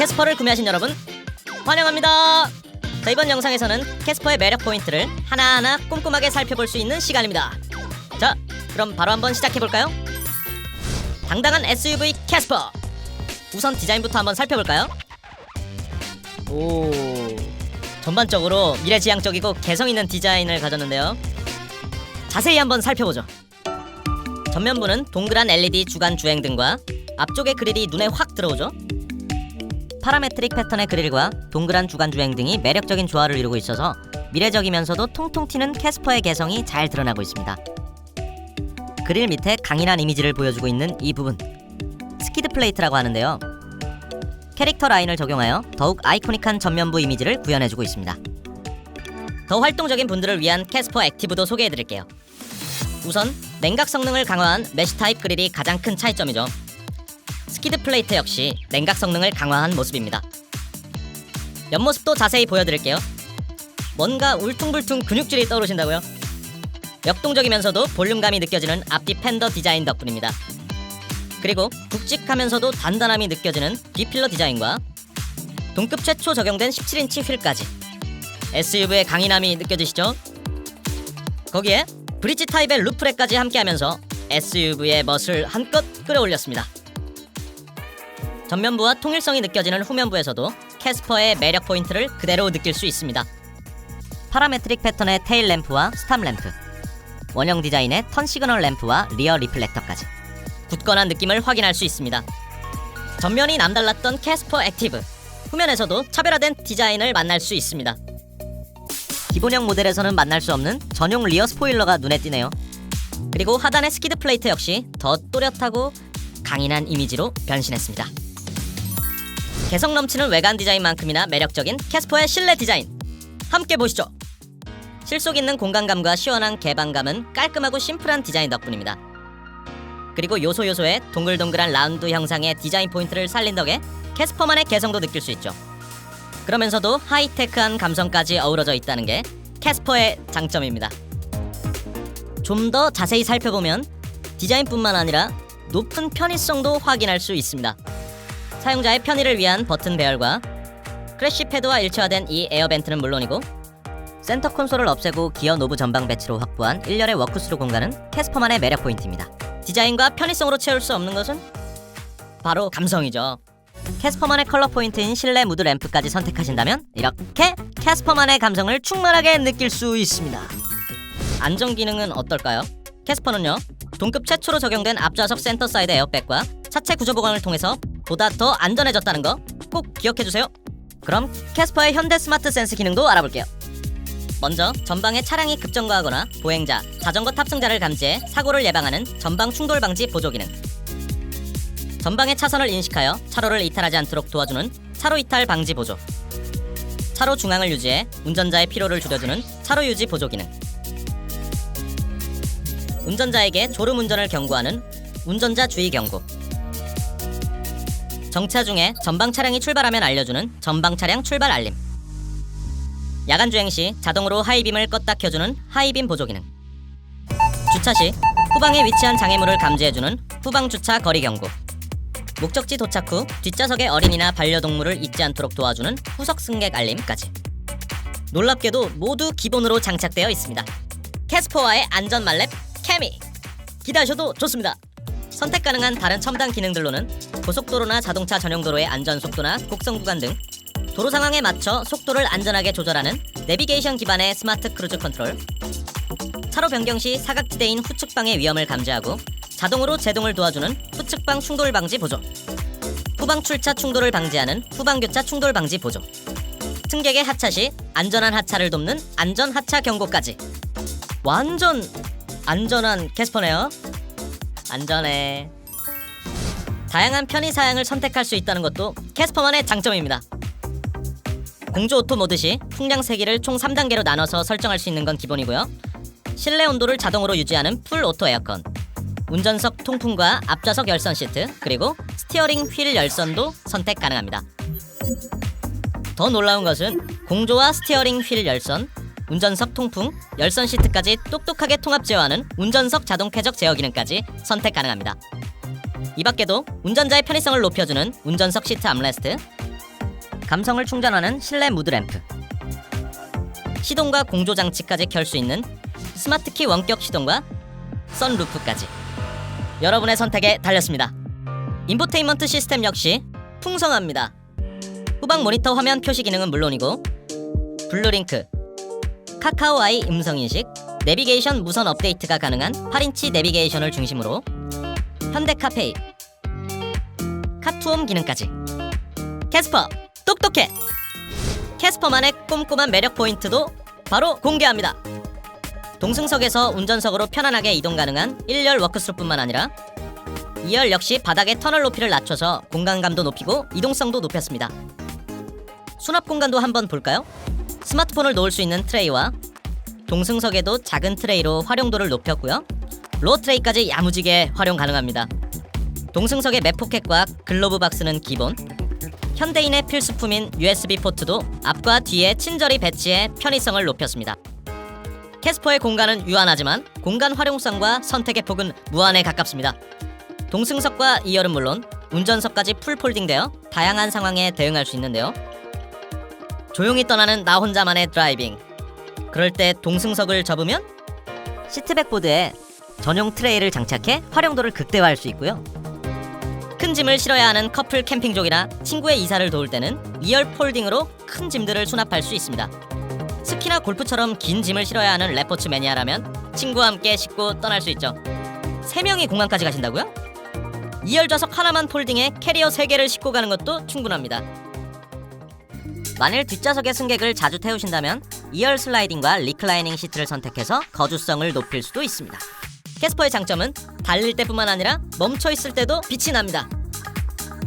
캐스퍼를 구매하신 여러분 환영합니다. 자, 이번 영상에서는 캐스퍼의 매력 포인트를 하나하나 꼼꼼하게 살펴볼 수 있는 시간입니다. 자, 그럼 바로 한번 시작해볼까요? 당당한 SUV 캐스퍼! 우선 디자인부터 한번 살펴볼까요? 오, 전반적으로 미래지향적이고 개성있는 디자인을 가졌는데요. 자세히 한번 살펴보죠. 전면부는 동그란 LED 주간 주행등과 앞쪽의 그릴이 눈에 확 들어오죠. 파라메트릭 패턴의 그릴과 동그란 주간 주행등이 매력적인 조화를 이루고 있어서 미래적이면서도 통통 튀는 캐스퍼의 개성이 잘 드러나고 있습니다. 그릴 밑에 강인한 이미지를 보여주고 있는 이 부분, 스키드 플레이트라고 하는데요. 캐릭터 라인을 적용하여 더욱 아이코닉한 전면부 이미지를 구현해주고 있습니다. 더 활동적인 분들을 위한 캐스퍼 액티브도 소개해드릴게요. 우선 냉각 성능을 강화한 메쉬 타입 그릴이 가장 큰 차이점이죠. 스키드 플레이트 역시 냉각 성능을 강화한 모습입니다. 옆모습도 자세히 보여드릴게요. 뭔가 울퉁불퉁 근육질이 떠오르신다고요? 역동적이면서도 볼륨감이 느껴지는 앞뒤 팬더 디자인 덕분입니다. 그리고 굵직하면서도 단단함이 느껴지는 B필러 디자인과 동급 최초 적용된 17인치 휠까지 SUV의 강인함이 느껴지시죠? 거기에 브릿지 타입의 루프렉까지 함께하면서 SUV의 멋을 한껏 끌어올렸습니다. 전면부와 통일성이 느껴지는 후면부에서도 캐스퍼의 매력 포인트를 그대로 느낄 수 있습니다. 파라메트릭 패턴의 테일 램프와 스탑 램프, 원형 디자인의 턴 시그널 램프와 리어 리플렉터까지 굳건한 느낌을 확인할 수 있습니다. 전면이 남달랐던 캐스퍼 액티브, 후면에서도 차별화된 디자인을 만날 수 있습니다. 기본형 모델에서는 만날 수 없는 전용 리어 스포일러가 눈에 띄네요. 그리고 하단의 스키드 플레이트 역시 더 또렷하고 강인한 이미지로 변신했습니다. 개성 넘치는 외관 디자인만큼이나 매력적인 캐스퍼의 실내 디자인, 함께 보시죠. 실속 있는 공간감과 시원한 개방감은 깔끔하고 심플한 디자인 덕분입니다. 그리고 요소요소에 동글동글한 라운드 형상의 디자인 포인트를 살린 덕에 캐스퍼만의 개성도 느낄 수 있죠. 그러면서도 하이테크한 감성까지 어우러져 있다는 게 캐스퍼의 장점입니다. 좀 더 자세히 살펴보면 디자인뿐만 아니라 높은 편의성도 확인할 수 있습니다. 사용자의 편의를 위한 버튼 배열과 크래쉬 패드와 일체화된 이 에어벤트는 물론이고 센터 콘솔을 없애고 기어 노브 전방 배치로 확보한 일렬의 워크스루 공간은 캐스퍼만의 매력 포인트입니다. 디자인과 편의성으로 채울 수 없는 것은 바로 감성이죠. 캐스퍼만의 컬러 포인트인 실내 무드 램프까지 선택하신다면 이렇게 캐스퍼만의 감성을 충만하게 느낄 수 있습니다. 안전 기능은 어떨까요? 캐스퍼는요, 동급 최초로 적용된 앞좌석 센터 사이드 에어백과 차체 구조 보강을 통해서 보다 더 안전해졌다는 거 꼭 기억해주세요. 그럼 캐스퍼의 현대 스마트 센스 기능도 알아볼게요. 먼저 전방에 차량이 급정거하거나 보행자, 자전거 탑승자를 감지해 사고를 예방하는 전방 충돌 방지 보조 기능, 전방의 차선을 인식하여 차로를 이탈하지 않도록 도와주는 차로 이탈 방지 보조, 차로 중앙을 유지해 운전자의 피로를 줄여주는 차로 유지 보조 기능, 운전자에게 졸음 운전을 경고하는 운전자 주의 경고, 정차 중에 전방 차량이 출발하면 알려주는 전방 차량 출발 알림, 야간 주행 시 자동으로 하이빔을 껐다 켜주는 하이빔 보조 기능, 주차 시 후방에 위치한 장애물을 감지해주는 후방 주차 거리 경고, 목적지 도착 후 뒷좌석에 어린이나 반려동물을 잊지 않도록 도와주는 후석 승객 알림까지 놀랍게도 모두 기본으로 장착되어 있습니다. 캐스퍼와의 안전 만렙 케미, 기대하셔도 좋습니다. 선택 가능한 다른 첨단 기능들로는 고속도로나 자동차 전용 도로의 안전 속도나 곡선 구간 등 도로 상황에 맞춰 속도를 안전하게 조절하는 내비게이션 기반의 스마트 크루즈 컨트롤, 차로 변경 시 사각지대인 후측방의 위험을 감지하고 자동으로 제동을 도와주는 후측방 충돌 방지 보조, 후방 출차 충돌을 방지하는 후방 교차 충돌 방지 보조, 승객의 하차 시 안전한 하차를 돕는 안전 하차 경고까지. 완전 안전한 캐스퍼네요. 안전해. 다양한 편의 사양을 선택할 수 있다는 것도 캐스퍼만의 장점입니다. 공조 오토 모드 시 풍량 세기를 총 3단계로 나눠서 설정할 수 있는 건 기본이고요. 실내 온도를 자동으로 유지하는 풀 오토 에어컨, 운전석 통풍과 앞좌석 열선 시트, 그리고 스티어링 휠 열선도 선택 가능합니다. 더 놀라운 것은 공조와 스티어링 휠 열선, 운전석 통풍, 열선 시트까지 똑똑하게 통합 제어하는 운전석 자동 쾌적 제어 기능까지 선택 가능합니다. 이 밖에도 운전자의 편의성을 높여주는 운전석 시트 암레스트, 감성을 충전하는 실내 무드 램프, 시동과 공조 장치까지 켤 수 있는 스마트키 원격 시동과 선루프까지 여러분의 선택에 달렸습니다. 인포테인먼트 시스템 역시 풍성합니다. 후방 모니터 화면 표시 기능은 물론이고 블루링크, 카카오 아이 음성인식, 내비게이션 무선 업데이트가 가능한 8인치 내비게이션을 중심으로 현대 카페이, 카투홈 기능까지. 캐스퍼 똑똑해! 캐스퍼만의 꼼꼼한 매력 포인트도 바로 공개합니다. 동승석에서 운전석으로 편안하게 이동 가능한 1열 워크스루뿐만 아니라 2열 역시 바닥의 터널 높이를 낮춰서 공간감도 높이고 이동성도 높였습니다. 수납 공간도 한번 볼까요? 스마트폰을 놓을 수 있는 트레이와 동승석에도 작은 트레이로 활용도를 높였고요. 로어 트레이까지 야무지게 활용 가능합니다. 동승석의 맵 포켓과 글로브 박스는 기본, 현대인의 필수품인 USB 포트도 앞과 뒤에 친절히 배치해 편의성을 높였습니다. 캐스퍼의 공간은 유한하지만 공간 활용성과 선택의 폭은 무한에 가깝습니다. 동승석과 2열은 물론 운전석까지 풀 폴딩되어 다양한 상황에 대응할 수 있는데요. 조용히 떠나는 나 혼자만의 드라이빙, 그럴 때 동승석을 접으면 시트백 보드에 전용 트레이를 장착해 활용도를 극대화할 수 있고요. 큰 짐을 실어야 하는 커플 캠핑족이나 친구의 이사를 도울 때는 2열 폴딩으로 큰 짐들을 수납할 수 있습니다. 스키나 골프처럼 긴 짐을 실어야 하는 레포츠 매니아라면 친구와 함께 싣고 떠날 수 있죠. 3명이 공항까지 가신다고요? 2열 좌석 하나만 폴딩해 캐리어 3개를 싣고 가는 것도 충분합니다. 만일 뒷좌석에 승객을 자주 태우신다면 2열 슬라이딩과 리클라이닝 시트를 선택해서 거주성을 높일 수도 있습니다. 캐스퍼의 장점은 달릴 때뿐만 아니라 멈춰있을 때도 빛이 납니다.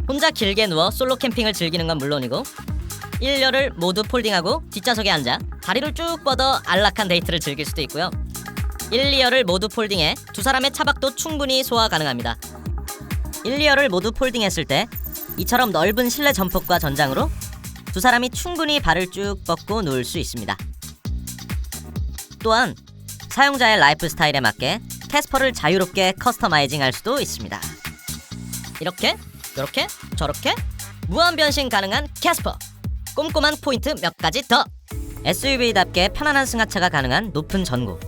혼자 길게 누워 솔로 캠핑을 즐기는 건 물론이고 1열을 모두 폴딩하고 뒷좌석에 앉아 다리를 쭉 뻗어 안락한 데이트를 즐길 수도 있고요. 1, 2열을 모두 폴딩해 두 사람의 차박도 충분히 소화 가능합니다. 1, 2열을 모두 폴딩했을 때 이처럼 넓은 실내 전폭과 전장으로 두 사람이 충분히 발을 쭉 뻗고 누울 수 있습니다. 또한 사용자의 라이프 스타일에 맞게 캐스퍼를 자유롭게 커스터마이징 할 수도 있습니다. 이렇게, 이렇게, 저렇게 무한 변신 가능한 캐스퍼. 꼼꼼한 포인트 몇 가지 더. SUV답게 편안한 승하차가 가능한 높은 전고,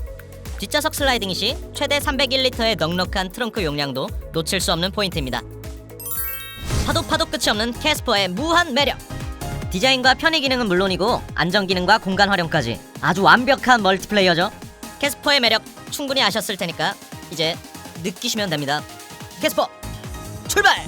뒷좌석 슬라이딩 시 최대 301리터의 넉넉한 트렁크 용량도 놓칠 수 없는 포인트입니다. 파도 끝이 없는 캐스퍼의 무한 매력. 디자인과 편의 기능은 물론이고 안전 기능과 공간 활용까지 아주 완벽한 멀티플레이어죠. 캐스퍼의 매력 충분히 아셨을 테니까 이제 느끼시면 됩니다. 캐스퍼 출발!